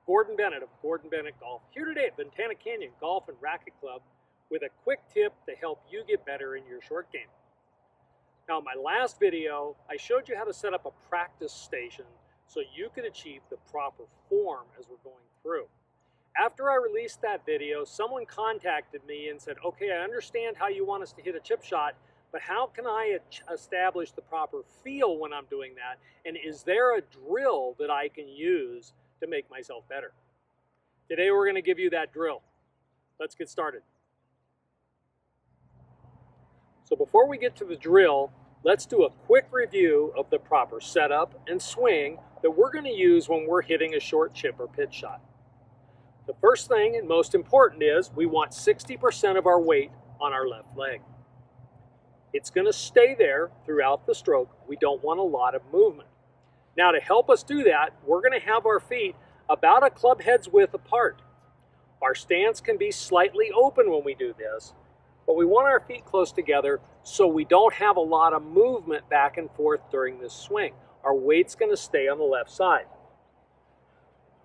Gordon Bennett of Gordon Bennett Golf, here today at Ventana Canyon Golf and Racket Club with a quick tip to help you get better in your short game. Now, in my last video, I showed you how to set up a practice station so you could achieve the proper form as we're going through. After I released that video, someone contacted me and said, okay, I understand how you want us to hit a chip shot, but how can I establish the proper feel when I'm doing that? And is there a drill that I can use to make myself better? Today we're going to give you that drill. Let's get started. So before we get to the drill, let's do a quick review of the proper setup and swing that we're going to use when we're hitting a short chip or pitch shot. The first thing and most important is we want 60% of our weight on our left leg. It's going to stay there throughout the stroke. We don't want a lot of movement. Now, to help us do that, we're going to have our feet about a club head's width apart. Our stance can be slightly open when we do this, but we want our feet close together so we don't have a lot of movement back and forth during this swing. Our weight's going to stay on the left side.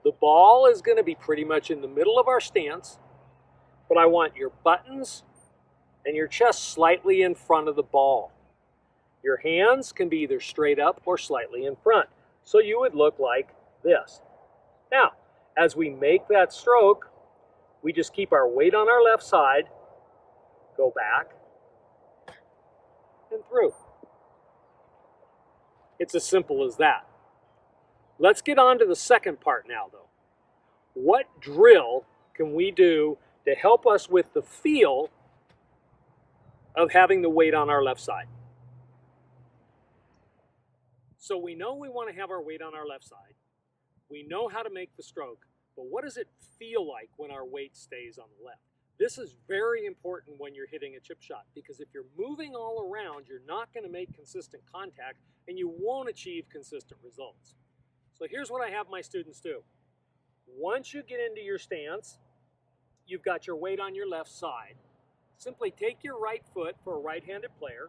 The ball is going to be pretty much in the middle of our stance, but I want your buttons and your chest slightly in front of the ball. Your hands can be either straight up or slightly in front, so you would look like this. Now, as we make that stroke, we just keep our weight on our left side, go back, and through. It's as simple as that. Let's get on to the second part now, though. What drill can we do to help us with the feel of having the weight on our left side? So we know we want to have our weight on our left side. We know how to make the stroke, but what does it feel like when our weight stays on the left? This is very important when you're hitting a chip shot, because if you're moving all around, you're not going to make consistent contact and you won't achieve consistent results. So here's what I have my students do. Once you get into your stance, you've got your weight on your left side. Simply take your right foot for a right-handed player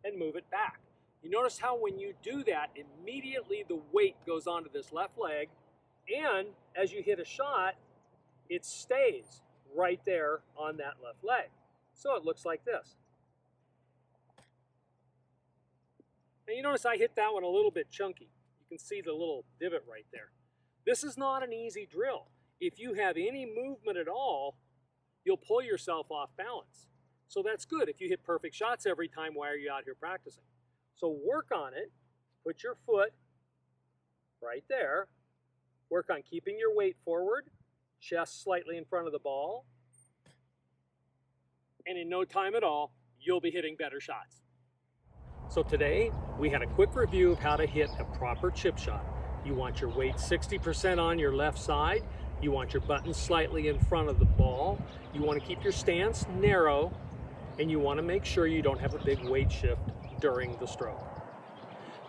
and move it back. You notice how when you do that, immediately the weight goes onto this left leg, and as you hit a shot, it stays right there on that left leg. So it looks like this. Now you notice I hit that one a little bit chunky. You can see the little divot right there. This is not an easy drill. If you have any movement at all, you'll pull yourself off balance. So that's good if you hit perfect shots every time while you're out here practicing. So work on it. Put your foot right there. Work on keeping your weight forward, chest slightly in front of the ball. And in no time at all, you'll be hitting better shots. So today, we had a quick review of how to hit a proper chip shot. You want your weight 60% on your left side. You want your buttons slightly in front of the ball. You want to keep your stance narrow, and you want to make sure you don't have a big weight shift during the stroke.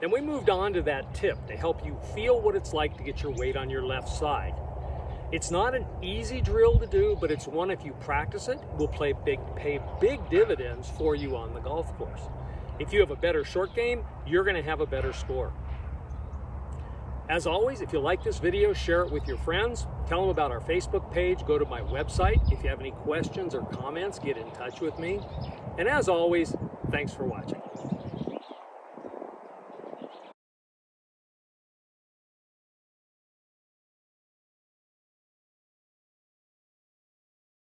Then we moved on to that tip to help you feel what it's like to get your weight on your left side. It's not an easy drill to do, but it's one, if you practice it, will pay big dividends for you on the golf course. If you have a better short game, you're going to have a better score. As always, if you like this video, share it with your friends. Tell them about our Facebook page. Go to my website. If you have any questions or comments, get in touch with me. And as always, thanks for watching.